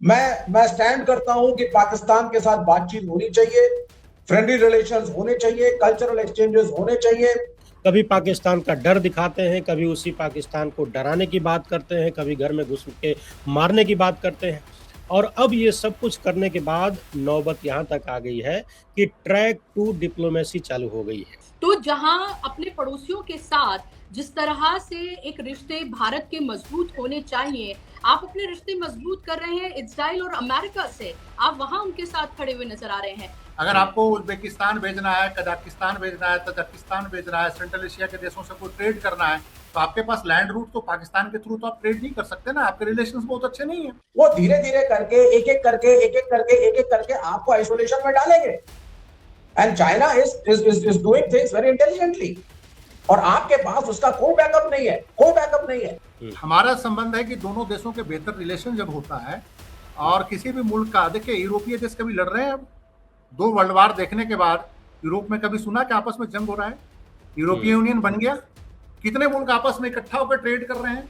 मैं स्टैंड करता हूं कि पाकिस्तान के साथ बातचीत होनी चाहिए, फ्रेंडली रिलेशंस होने चाहिए, कल्चरल एक्सचेंजेस होने चाहिए। कभी पाकिस्तान का डर दिखाते हैं, कभी उसी पाकिस्तान को डराने की बात करते हैं, कभी घर में घुस के मारने की बात करते हैं। और अब ये सब कुछ करने के बाद नौबत यहाँ तक आ गई है कि ट्रैक टू डिप्लोमेसी चालू हो गई है। तो जहां अपने पड़ोसियों के साथ जिस तरह से एक रिश्ते भारत के मजबूत होने चाहिए, आप अपने रिश्ते मजबूत कर रहे हैं इजराइल और अमेरिका से, आप वहां उनके साथ खड़े हुए नजर आ रहे हैं। अगर आपको उज्बेकिस्तान भेजना है, कजाकिस्तान भेजना है, तजाकिस्तान भेजना है, सेंट्रल एशिया के देशों से कोई ट्रेड करना है, तो आपके पास लैंड रूट तो पाकिस्तान के थ्रू तो आप ट्रेड नहीं कर सकते ना, आपके रिलेशंस बहुत अच्छे नहीं है। वो धीरे धीरे करके एक एक करके आपको आइसोलेशन में डालेंगे। And China is doing things very intelligently, और आपके पास उसका कोई बैकअप नहीं है, कोई बैकअप नहीं है। हमारा संबंध है कि दोनों देशों के बेहतर रिलेशन जब होता है, और किसी भी मुल्क का, देखिए यूरोपीय देश कभी लड़ रहे हैं अब? 2 वर्ल्ड वार देखने के बाद यूरोप में कभी सुना कि आपस में जंग हो रहा है? यूरोपीय यूनियन बन गया, कितने मुल्क आपस में इकट्ठा होकर ट्रेड कर रहे हैं?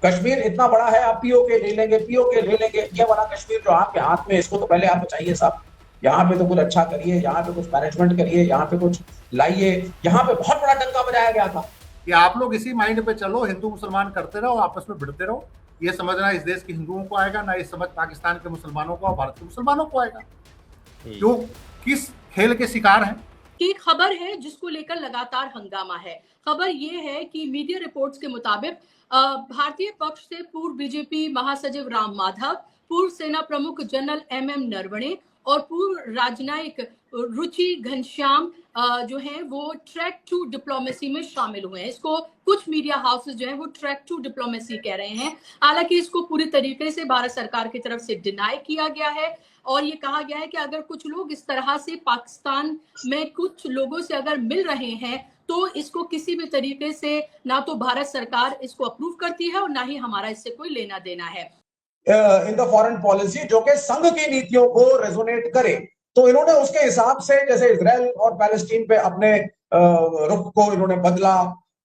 कश्मीर इतना बड़ा है, आप पीओके ले लेंगे, पीओके ले लेंगे। ये वाला कश्मीर जो आपके हाथ में, इसको तो पहले आप बचाइए साहब। यहाँ पे तो कुछ अच्छा करिए, यहाँ पे कुछ मैनेजमेंट करिए, यहाँ पे कुछ लाइए। यहाँ पे बहुत बड़ा डंका बजाया गया था कि आप लोग इसी माइंड पे चलो, हिंदू मुसलमान करते रहो, आपस में भिड़ते रहो। ये समझना इस देश के हिंदुओं को आएगा ना, ये समझ पाकिस्तान के मुसलमानों को और भारत के मुसलमानों को आएगा, जो किस खेल के शिकार हैं। की खबर है जिसको लेकर लगातार हंगामा है। खबर ये है कि मीडिया रिपोर्ट्स के मुताबिक भारतीय पक्ष से पूर्व बीजेपी महासचिव राम माधव, पूर्व सेना प्रमुख जनरल एमएम नरवणे और पूर्व राजनयिक रुचि घनश्याम जो है वो ट्रैक टू डिप्लोमेसी में शामिल हुए हैं। इसको कुछ मीडिया हाउसेस जो है वो ट्रैक टू डिप्लोमेसी कह रहे हैं। हालांकि इसको पूरी तरीके से भारत सरकार की तरफ से डिनाई किया गया है, और ये कहा गया है कि अगर कुछ लोग इस तरह से पाकिस्तान में कुछ लोगों से अगर मिल रहे हैं, तो इसको किसी भी तरीके से ना तो भारत सरकार इसको अप्रूव करती है और ना ही हमारा इससे कोई लेना देना है। इन द फॉरेन पॉलिसी जो कि संघ की नीतियों को रेजोनेट करे, तो इन्होंने उसके हिसाब से, जैसे इजराइल और पैलेस्टीन पे अपने रुख को इन्होंने बदला,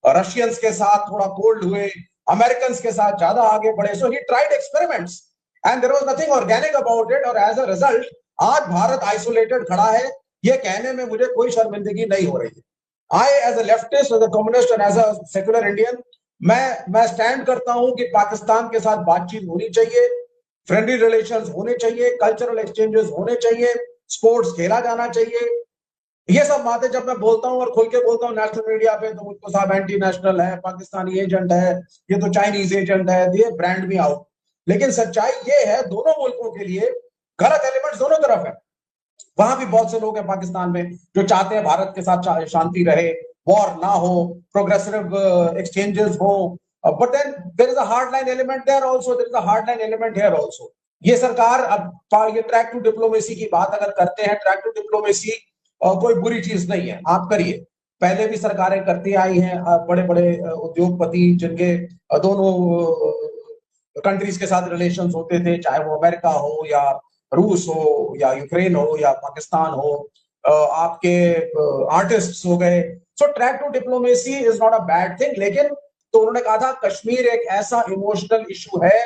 रशियंस के साथ थोड़ा कोल्ड हुए, अमेरिकन के साथ ज्यादा आगे बढ़े। So he tried experiments and there was nothing organic about it, और एज अ रिजल्ट आज भारत आइसोलेटेड खड़ा है। ये कहने में मुझे कोई शर्मिंदगी नहीं हो रही है। I as a leftist, as a communist and as a secular Indian, मैं स्टैंड करता हूं कि पाकिस्तान के साथ बातचीत होनी चाहिए, फ्रेंडली रिलेशंस होने चाहिए, कल्चरल एक्सचेंजेस होने चाहिए, स्पोर्ट्स खेला जाना चाहिए। ये सब बातें जब मैं बोलता हूं और खुल के बोलता हूं नेशनल मीडिया पे, तो मुझको साहब एंटी नेशनल है, पाकिस्तानी एजेंट है, ये तो चाइनीज एजेंट है, ये ब्रांड भी आउट। लेकिन सच्चाई ये है, दोनों मुल्कों के लिए गलत एलिमेंट्स दोनों तरफ है। वहां भी बहुत से लोग हैं पाकिस्तान में जो चाहते हैं भारत के साथ शांति रहे, वॉर ना हो, प्रोग्रेसिव एक्सचेंजेस हो, but then there is a hard line element there also, there is a hard line element here also. ये सरकार अब ये ट्रैक टू डिप्लोमेसी की बात अगर करते हैं, ट्रैक टू डिप्लोमेसी कोई बुरी चीज नहीं है, आप करिए। पहले भी सरकारें करती आई हैं, बड़े बड़े उद्योगपति जिनके दोनों कंट्रीज के साथ रिलेशंस होते थे, चाहे वो अमेरिका हो या रूस हो या यूक्रेन हो या पाकिस्तान हो, आपके आर्टिस्ट हो गए। So track two diplomacy is not a bad thing. लेकिन तो उन्होंने कहा था कश्मीर एक ऐसा इमोशनल इशू है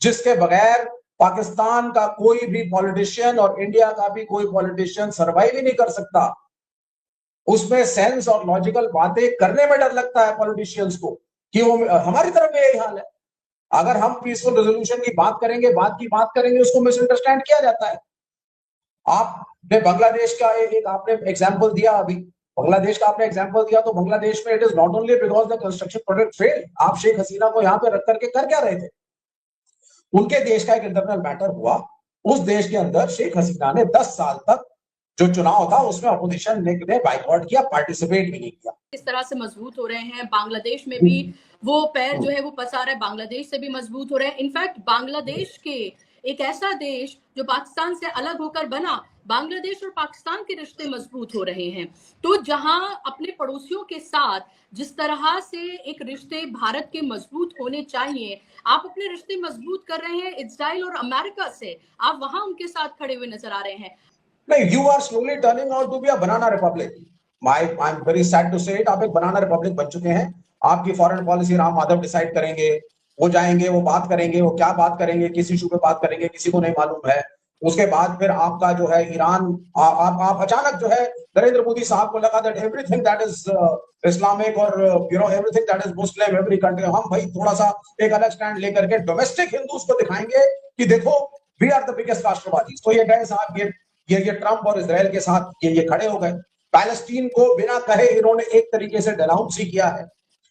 जिसके बगैर पाकिस्तान का कोई भी पॉलिटिशियन और इंडिया का भी कोई पॉलिटिशियन सर्वाइव ही नहीं कर सकता। उसमें सेंस और लॉजिकल बातें करने में डर लगता है पॉलिटिशियंस को, कि वो हमारी तरफ भी यही हाल है। अगर हम पीसफुल रेजोल्यूशन की बात करेंगे, उसको मिसअंडरस्टैंड किया जाता है। आपने बांग्लादेश का एक आपने एग्जांपल दिया, अभी बांग्लादेश का आपने एग्जांपल दिया, तो बांग्लादेश में it is not only because the construction project fail. आप शेख हसीना को यहाँ पे रख करके कर क्या रहे थे? उनके देश का एक इंटरनल मैटर हुआ, उस देश के अंदर शेख हसीना ने 10 साल तक जो चुनाव था उसमें अपोजिशन ने बाइकआउट किया, पार्टिसिपेट भी नहीं किया। किस तरह से मजबूत हो रहे हैं, बांग्लादेश में भी वो पैर जो है वो पसार रहा है, बांग्लादेश से भी मजबूत हो रहे हैं। इनफैक्ट बांग्लादेश के एक ऐसा देश जो पाकिस्तान से अलग होकर बना, बांग्लादेश और पाकिस्तान के रिश्ते मजबूत हो रहे हैं। तो जहां अपने पड़ोसियों के साथ जिस तरह से एक रिश्ते भारत के मजबूत होने चाहिए, आप अपने रिश्ते मजबूत कर रहे हैं इजराइल और अमेरिका से, आप वहां उनके साथ खड़े हुए नजर आ रहे हैं। नहीं, you are slowly turning out to be a banana republic. I am very sad to say it, आप एक बनाना रिपब्लिक बन चुके हैं। आपकी foreign policy Ram Madhav decide करेंगे, वो जाएंगे, वो बात करेंगे, वो क्या बात करेंगे, किस इशू पे बात करेंगे, किसी को नहीं मालूम है। उसके बाद फिर आपका जो है ईरान, आप अचानक जो है नरेंद्र मोदी साहब को लगा that everything that is Islamic और everything that is Muslim every country, हम भाई थोड़ा सा एक अलग स्टैंड लेकर के डोमेस्टिक हिंदूज को दिखाएंगे कि देखो वी आर द बिगेस्ट राष्ट्रवादी। तो ये गए साहब, ये ट्रंप और इजराइल के साथ ये खड़े हो गए। पैलेस्टीन को बिना कहे इन्होंने एक तरीके से डेनाउंस ही किया है।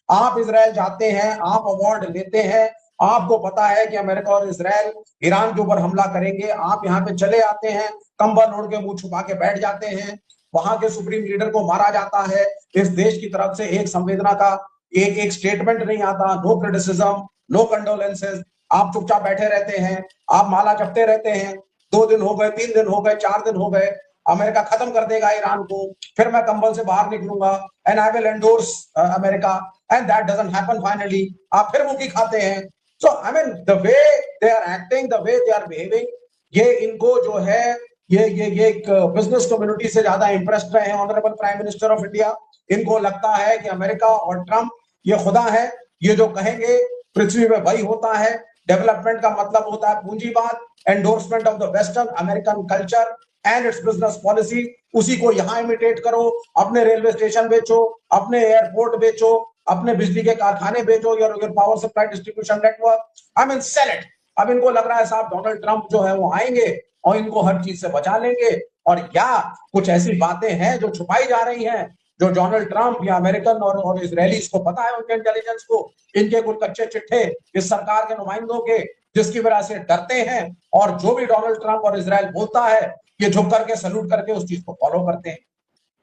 आप इजराइल जाते हैं, आप अवार्ड लेते हैं, आपको पता है कि अमेरिका और इजराइल ईरान के ऊपर हमला करेंगे, आप यहाँ पे चले आते हैं, कंबल ओढ़ के मुंह छुपा के बैठ जाते हैं, वहां के सुप्रीम लीडर को मारा जाता है, इस देश की तरफ से एक संवेदना का एक स्टेटमेंट नहीं आता, नो क्रिटिसिज्म, नो कंडोलेंसेज, आप चुपचाप बैठे रहते हैं, आप माला जपते रहते हैं। 2 दिन हो गए, 3 दिन हो गए, 4 दिन हो गए, अमेरिका खत्म कर देगा ईरान को, फिर मैं कंबल से बाहर निकलूंगा and I will endorse America, and that doesn't happen finally, आप फिर मुंह की खाते हैं। So I mean the way they are acting, the way they are behaving, ये इनको जो है ये एक बिजनेस कम्युनिटी से ज्यादा इंप्रेस्ड रहे हैं honourable prime minister of India. इनको लगता है कि अमेरिका और ट्रंप ये खुदा है, ये जो कहेंगे पृथ्वी में वही होता है। डेवलपमेंट का मतलब होता है पूंजीवाद, endorsement of the western American culture and it's business policy, उसी को यहां इमिटेट करो, अपने रेलवे स्टेशन बेचो, अपने एयरपोर्ट बेचो, अपने बिजली के कारखाने बेचो, your power supply distribution network, I mean sell it. अब इनको लग रहा है साहब डोनाल्ड ट्रंप जो है वो आएंगे और इनको हर चीज से बचा लेंगे, और क्या कुछ ऐसी बातें हैं जो छुपाई जा रही हैं, जो डोनाल्ड ट्रंप या अमेरिकन और इजरायलीज को पता है, उनके इंटेलिजेंस को, इनके कुछ कच्चे चिट्ठे इस सरकार के नुमाइंदों के, जिसकी वजह से डरते हैं, और जो भी डोनाल्ड ट्रंप और इजराइल बोलता है ये झुक करके सल्यूट करके उस चीज को फॉलो करते हैं।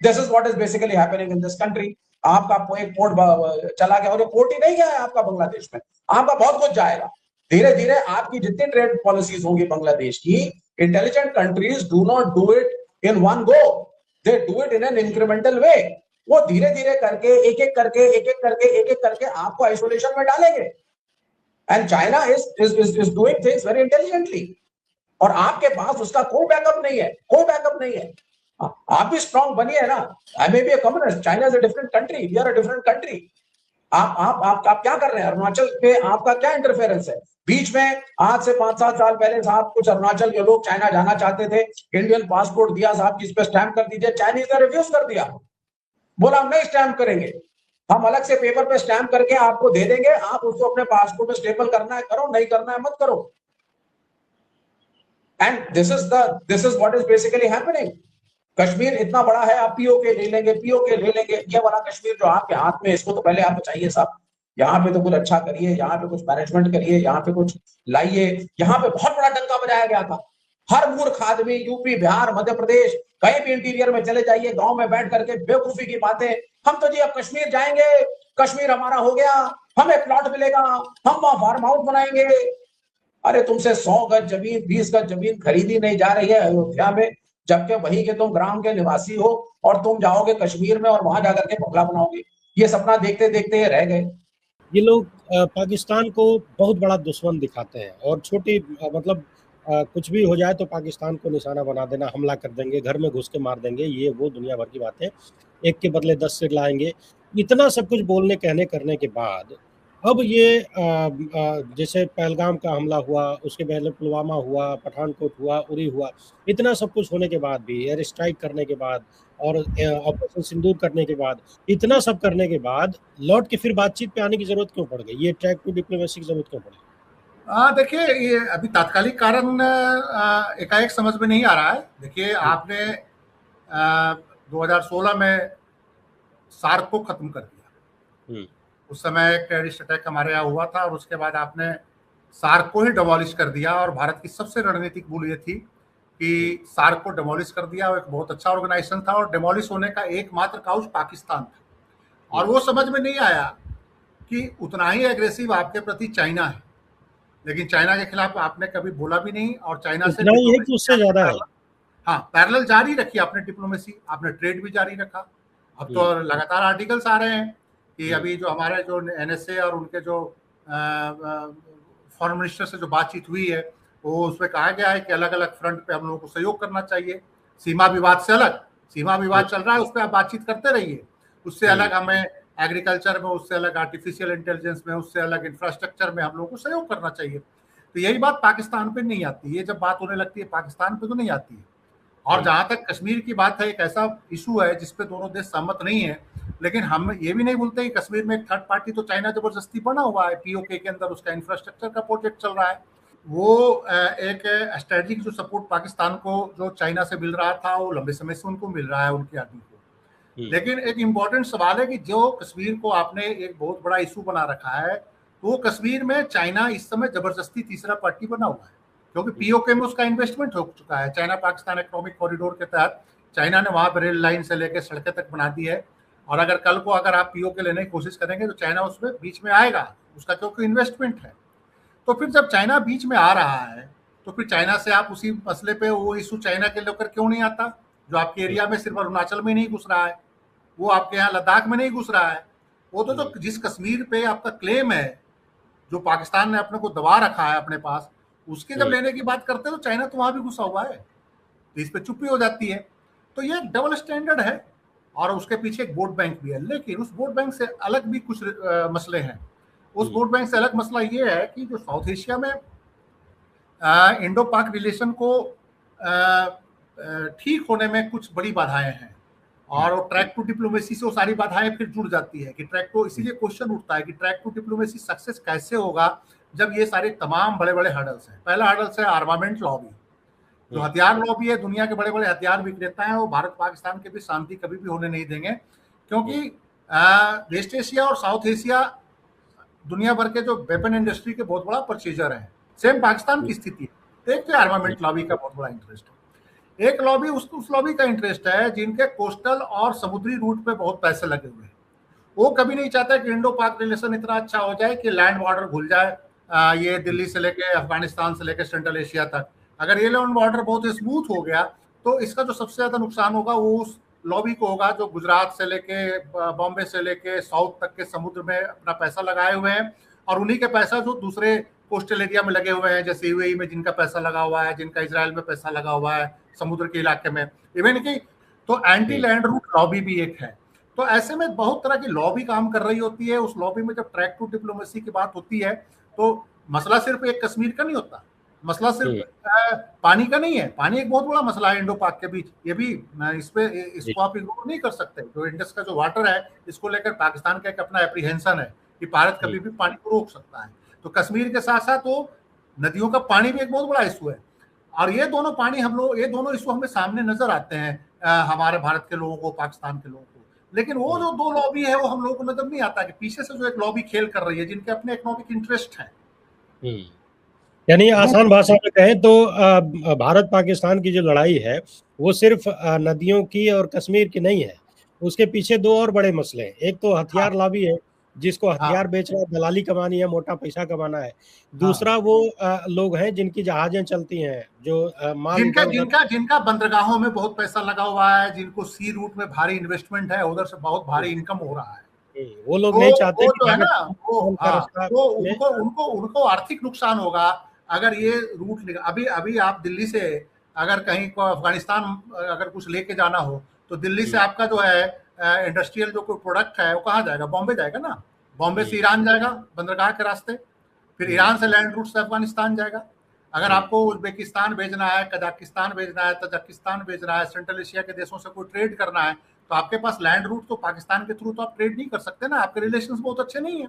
This is what is basically happening in this country. आपका एक पोर्ट चला गया, और ये पोर्ट ही नहीं गया है आपका बांग्लादेश में, आपका बहुत कुछ जाएगा। धीरे धीरे आपकी जितनी ट्रेड पॉलिसीज होंगी बांग्लादेश की, intelligent countries do not do it in one go, they do it in an incremental way. वो धीरे धीरे करके एक एक करके आपको आइसोलेशन में डालेंगे। And China is doing things very intelligently, और आपके पास उसका कोई बैकअप नहीं है, कोई बैकअप नहीं है। आप भी स्ट्रांग बनिए ना। I may be a communist, China is a different country, we are a different country. आप क्या कर रहे हैं? अरुणाचल पे आपका क्या इंटरफेरेंस है? बीच में आज से 5-7 साल पहले साहब कुछ अरुणाचल के लोग चाइना जाना चाहते थे, इंडियन पासपोर्ट दिया साहब, जिस पे स्टैंप कर दीजिए, चाइनीज ने रिफ्यूज कर दिया, बोला हम नहीं स्टैंप करेंगे, हम अलग से पेपर पे स्टैंप करके आपको दे देंगे, आप उसको अपने पासपोर्ट में स्टेपल करना है करो, नहीं करना है मत करो। And this is what is basically happening. Kashmir इतना बड़ा है, आप पीओके ले लेंगे, पीओके ले लेंगे, ये वाला कश्मीर जो आपके हाथ में, इसको तो पहले आप बचाइए साहब, यहाँ पे तो कुछ अच्छा करिए, यहाँ पे कुछ मैनेजमेंट करिए, यहाँ पे कुछ लाइए। यहाँ पे बहुत बड़ा डंका बजाया गया था, हर मूर्ख आदमी यूपी, बिहार, मध्य प्रदेश, कहीं भी इंटीरियर में चले जाइए, गांव में बैठ करके बेवकूफी की बातें, हम तो जी अब कश्मीर जाएंगे, कश्मीर हमारा हो गया, हमें प्लॉट मिलेगा, हम वहां फार्म हाउस बनाएंगे। अरे तुमसे 100 गज जमीन, 20 गज जमीन खरीदी नहीं जा रही है अयोध्या में, जबकि वही के तुम ग्राम के निवासी हो, और तुम जाओगे कश्मीर में और वहां जाकर के बंगला बनाओगे। ये सपना देखते देखते ये रह गए। ये लोग पाकिस्तान को बहुत बड़ा दुश्मन दिखाते हैं, और छोटी मतलब कुछ भी हो जाए तो पाकिस्तान को निशाना बना देना, हमला कर देंगे, घर में घुस के मार देंगे, ये वो दुनिया भर की बातें, एक के बदले 10 सिर लाएंगे। इतना सब कुछ बोलने कहने करने के बाद अब ये जैसे पहलगाम का हमला हुआ, उसके पहले पुलवामा हुआ, पठानकोट हुआ, उरी हुआ, इतना सब कुछ होने के बाद भी, एयर स्ट्राइक करने के बाद और ऑपरेशन सिंदूर करने के बाद, इतना सब करने के बाद लौट के फिर बातचीत पे आने की जरूरत क्यों पड़ गई? ये ट्रैक टू डिप्लोमेसी की जरूरत क्यों पड़ी? देखिए, ये अभी तात्कालिक कारण एकाएक समझ में नहीं आ रहा है। देखिए, आपने 2016 में सार्क को खत्म कर दिया, उस समय एक टेररिस्ट अटैक हमारे यहाँ हुआ था, और उसके बाद आपने सार्क को ही डिमोलिश कर दिया। और भारत की सबसे रणनीतिक भूल ये थी कि सार्क को डिमोलिश कर दिया, वो एक बहुत अच्छा ऑर्गेनाइजेशन था, और डिमोलिश होने का एकमात्र काउच पाकिस्तान था। और वो समझ में नहीं आया कि उतना ही एग्रेसिव आपके प्रति चाइना है, लेकिन चाइना के खिलाफ आपने कभी बोला भी नहीं, और चाइना से नहीं है कि उससे ज्यादा है। हाँ, पैरेलल जारी रखी आपने डिप्लोमेसी, आपने ट्रेड भी जारी रखा। अब तो लगातार आर्टिकल्स आ रहे हैं कि अभी जो हमारे जो एनएसए और उनके जो फॉरेन मिनिस्टर से जो बातचीत हुई है, वो उसमें कहा गया है कि अलग अलग फ्रंट पे हम लोगों को सहयोग करना चाहिए। सीमा विवाद से अलग, सीमा विवाद चल रहा है, उस पर आप बातचीत करते रहिए, उससे अलग हमें एग्रीकल्चर में उससे अलग, आर्टिफिशियल इंटेलिजेंस में उससे अलग, इंफ्रास्ट्रक्चर में हम लोगों को सहयोग करना चाहिए। तो यही बात पाकिस्तान पे नहीं आती, ये जब बात होने लगती है पाकिस्तान पे तो नहीं आती है। और जहां तक कश्मीर की बात है, एक ऐसा इशू है जिसपे दोनों देश सहमत नहीं है, लेकिन हम ये भी नहीं भूलते कि कश्मीर में एक थर्ड पार्टी तो चाइना जबरदस्ती बना हुआ है, पीओके के अंदर उसका इंफ्रास्ट्रक्चर का प्रोजेक्ट चल रहा है। वो एक स्ट्रेटेजिक जो सपोर्ट पाकिस्तान को जो चाइना से मिल रहा था वो लंबे समय से उनको मिल रहा है, उनकी आर्मी को। लेकिन एक इम्पोर्टेंट सवाल है कि जो कश्मीर को आपने एक बहुत बड़ा इशू बना रखा है, तो वो कश्मीर में चाइना इस समय जबरदस्ती तीसरा पार्टी बना हुआ है, क्योंकि पीओके में उसका इन्वेस्टमेंट हो चुका है। चाइना पाकिस्तान इकोनॉमिक कॉरिडोर के तहत चाइना ने वहां पर रेल लाइन से लेकर सड़कें तक बना दी है, और अगर कल को अगर आप पीओके लेने की कोशिश करेंगे तो चाइना उसमें बीच में आएगा, उसका क्योंकि इन्वेस्टमेंट है। तो फिर जब चाइना बीच में आ रहा है तो फिर चाइना से आप उसी मसले पे वो इशू चाइना के लेकर क्यों नहीं आता, जो आपके एरिया में सिर्फ अरुणाचल में नहीं घुस रहा है, वो आपके यहाँ लद्दाख में नहीं घुस रहा है, वो तो जो जिस कश्मीर पे आपका क्लेम है जो पाकिस्तान ने अपने को दबा रखा है अपने पास, उसके जब लेने की बात करते हैं तो चाइना तो वहां भी घुसा हुआ है, तो इस पे चुप्पी हो जाती है। तो ये डबल स्टैंडर्ड है, और उसके पीछे एक वोट बैंक भी है। लेकिन उस वोट बैंक से अलग भी कुछ मसले हैं। उस वोट बैंक से अलग मसला ये है कि जो साउथ एशिया में इंडो पाक रिलेशन को ठीक होने में कुछ बड़ी बाधाएं हैं, और ट्रैक टू डिप्लोमेसी से वो सारी बाधाएं फिर जुड़ जाती है कि ट्रैक टू, इसीलिए क्वेश्चन उठता है कि ट्रैक टू डिप्लोमेसी सक्सेस कैसे होगा जब ये सारे तमाम बड़े बड़े हर्डल्स हैं। पहला हर्डल्स है आर्मामेंट लॉबी, जो हथियार लॉबी है, दुनिया के बड़े बड़े हथियार विक्रेता हैं, वो भारत पाकिस्तान के बीच शांति कभी भी होने नहीं देंगे, क्योंकि वेस्ट एशिया और साउथ एशिया दुनिया भर के जो वेपन इंडस्ट्री के बहुत बड़ा परचेजर है। सेम पाकिस्तान की स्थिति है। एक तो आर्मामेंट लॉबी का बहुत बड़ा इंटरेस्ट है, एक लॉबी उस लॉबी का इंटरेस्ट है जिनके कोस्टल और समुद्री रूट पे बहुत पैसे लगे हुए हैं। वो कभी नहीं चाहता कि इंडो पाक रिलेशन इतना अच्छा हो जाए कि लैंड बॉर्डर भूल जाए, ये दिल्ली से लेके अफगानिस्तान से लेके सेंट्रल एशिया तक। अगर ये लैंड बॉर्डर बहुत स्मूथ हो गया तो इसका जो सबसे ज्यादा नुकसान होगा वो उस लॉबी को होगा जो गुजरात से लेके बॉम्बे से लेके साउथ तक के समुद्र में अपना पैसा लगाए हुए हैं, और उन्हीं के पैसा जो दूसरे कोस्टल एरिया में लगे हुए हैं, जैसे यूएई में जिनका पैसा लगा हुआ है, जिनका इजराइल में पैसा लगा हुआ है समुद्र के इलाके में, इवन की तो एंटी लैंड रूट लॉबी भी एक है। तो ऐसे में बहुत तरह की लॉबी काम कर रही होती है। उस लॉबी में जब ट्रैक टू डिप्लोमेसी की बात होती है तो मसला सिर्फ एक कश्मीर का नहीं होता, मसला सिर्फ पानी का नहीं है। पानी एक बहुत बड़ा मसला है इंडो पाक के बीच, ये भी इसको आप इग्नोर नहीं कर सकते। जो इंडस का जो वाटर है, इसको लेकर पाकिस्तान का एक अपना एप्रीहेंशन है कि भारत कभी भी पानी को रोक सकता है। तो कश्मीर के साथ साथ वो नदियों का पानी भी एक बहुत बड़ा इशू है, और ये दोनों पानी ये दोनों इशू हमें सामने नजर आते हैं हमारे भारत के लोगों को, पाकिस्तान के लोगों को। लेकिन वो जो दो लॉबी है वो हम लोगों को नजर नहीं आता कि पीछे से जो एक लॉबी खेल कर रही है, जिनके अपने इकोनॉमिक इंटरेस्ट है। यानी आसान भाषा में कहें तो भारत पाकिस्तान की जो लड़ाई है वो सिर्फ नदियों की और कश्मीर की नहीं है, उसके पीछे दो और बड़े मसले हैं। एक तो हथियार लॉबी है, जिसको हथियार बेचना, दलाली कमानी है, मोटा पैसा कमाना है। दूसरा वो लोग हैं जिनकी जहाजें चलती हैं, जो माल जिनका बंदरगाहों में बहुत पैसा लगा हुआ है, जिनको सी रूट में भारी इन्वेस्टमेंट है, उधर से बहुत भारी इनकम हो रहा है। वो लोग नहीं चाहते जो है ना उनको आर्थिक नुकसान होगा अगर ये रूट अभी आप दिल्ली से अगर कहीं को अफगानिस्तान अगर कुछ लेके जाना हो तो दिल्ली से आपका जो है इंडस्ट्रियल जो कोई प्रोडक्ट है वो कहाँ जाएगा? बॉम्बे जाएगा ना। बॉम्बे से ईरान जाएगा बंदरगाह के रास्ते, फिर ईरान से लैंड रूट से अफगानिस्तान जाएगा। अगर आपको उज्बेकिस्तान भेजना है, कजाकिस्तान भेजना है, तजाकिस्तान भेजना है, सेंट्रल एशिया के देशों से कोई ट्रेड करना है, तो आपके पास लैंड रूट तो पाकिस्तान के थ्रू तो आप ट्रेड नहीं कर सकते ना, आपके रिलेशंस बहुत अच्छे नहीं है।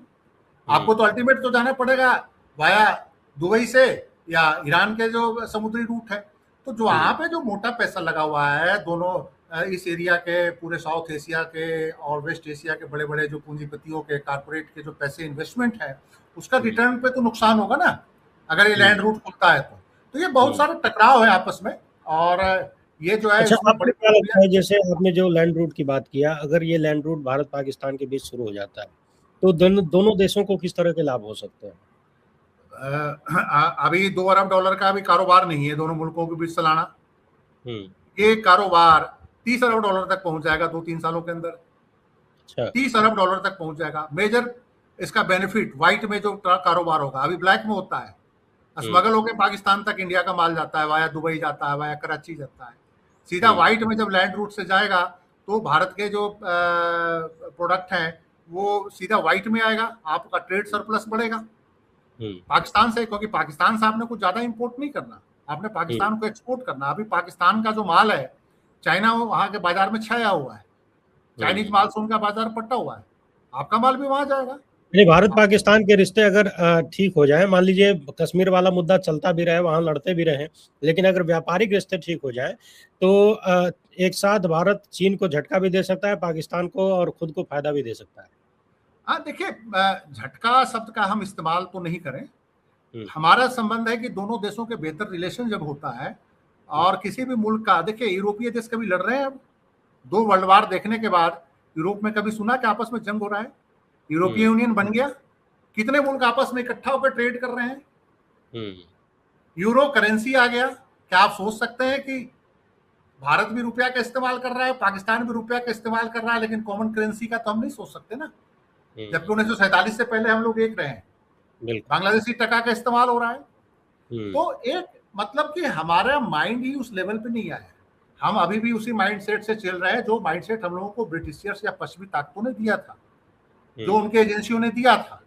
आपको तो अल्टीमेट तो जाना पड़ेगा वाया दुबई से या ईरान के जो समुद्री रूट है। तो जो वहाँ पे जो मोटा पैसा लगा हुआ है दोनों इस एरिया के, पूरे साउथ एशिया के और वेस्ट एशिया के बड़े बड़े जो पूंजीपतियों के, कारपोरेट के जो पैसे इन्वेस्टमेंट है, उसका रिटर्न पे तो नुकसान होगा ना अगर ये लैंड रूट खुलता है तो ये बहुत सारे टकराव है आपस में। और ये जो है अच्छा, आपको क्या लगता है, जैसे आपने जो लैंड रूट की बात किया, अगर ये लैंड रूट भारत पाकिस्तान के बीच शुरू हो जाता है तो दोनों देशों को किस तरह के लाभ हो सकते हैं? अभी $2 अरब का भी कारोबार नहीं है दोनों मुल्कों के बीच चलाना। ये कारोबार $30 अरब तक पहुंच जाएगा 2-3 सालों के अंदर। अच्छा। $30 अरब तक पहुंच जाएगा। मेजर इसका बेनिफिट व्हाइट में जो कारोबार होगा, अभी ब्लैक में होता है, स्मगल होकर पाकिस्तान तक इंडिया का माल जाता है, वाया दुबई जाता है, वाया कराची जाता है। सीधा व्हाइट में जब लैंड रूट से जाएगा तो भारत के जो प्रोडक्ट हैं वो सीधा व्हाइट में आएगा, आपका ट्रेड सरप्लस बढ़ेगा हम्म, पाकिस्तान से, क्योंकि पाकिस्तान से आपने कुछ ज्यादा इंपोर्ट नहीं करना, आपने पाकिस्तान को एक्सपोर्ट करना। अभी पाकिस्तान का जो माल है चाइना वहां के बाजार में छाया हुआ है, चाइनीज माल से उनका बाजार पट्टा हुआ है, आपका माल भी वहां जाएगा। नहीं, भारत पाकिस्तान के रिश्ते अगर ठीक हो जाए, मान लीजिए कश्मीर वाला मुद्दा चलता भी रहे, वहां लड़ते भी रहे, लेकिन अगर व्यापारिक रिश्ते ठीक हो जाए तो एक साथ भारत चीन को झटका भी दे सकता है, पाकिस्तान को, और खुद को फायदा भी दे सकता है। हाँ देखिए, झटका शब्द का हम इस्तेमाल तो नहीं करें। हमारा संबंध है कि दोनों देशों के बेहतर रिलेशन जब होता है, और किसी भी मुल्क का, देखिए यूरोपीय देश कभी लड़ रहे हैं अब, 2 वर्ल्ड वार देखने के बाद यूरोप में कभी सुना कि आपस में जंग हो रहा है? यूरोपीय यूनियन बन गया, कितने मुल्क आपस में इकट्ठा होकर ट्रेड कर रहे हैं। यूरो करेंसी आ गया, क्या आप सोच सकते हैं कि भारत भी रुपया का इस्तेमाल कर रहा है, पाकिस्तान भी रुपया का इस्तेमाल कर रहा है, लेकिन कॉमन करेंसी का तो हम नहीं सोच सकते ना, जबकि 1947 से पहले हम लोग एक रहे हैं। बांग्लादेशी टका का इस्तेमाल हो रहा है। तो एक मतलब कि हमारा माइंड ही उस लेवल पे नहीं आया, हम अभी भी उसी माइंडसेट से चल रहे हैं जो माइंडसेट हम लोगों को ब्रिटिशियर्स या पश्चिमी ताकतों ने दिया था, जो उनके एजेंसियों ने दिया था,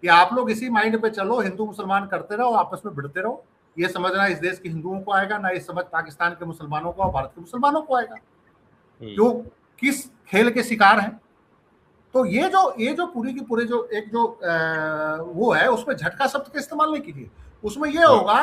कि आप लोग इसी माइंड पे चलो, हिंदू मुसलमान करते रहो, आपस में भिड़ते रहो। ये समझना इस देश के हिंदुओं को आएगा ना, ये समझ पाकिस्तान के मुसलमानों को और भारत के मुसलमानों को आएगा, जो किस खेल के शिकार हैं। तो ये जो पूरी की पूरे जो एक जो वो है, उसमें झटका शब्द का इस्तेमाल नहीं कीजिए। उसमें ये होगा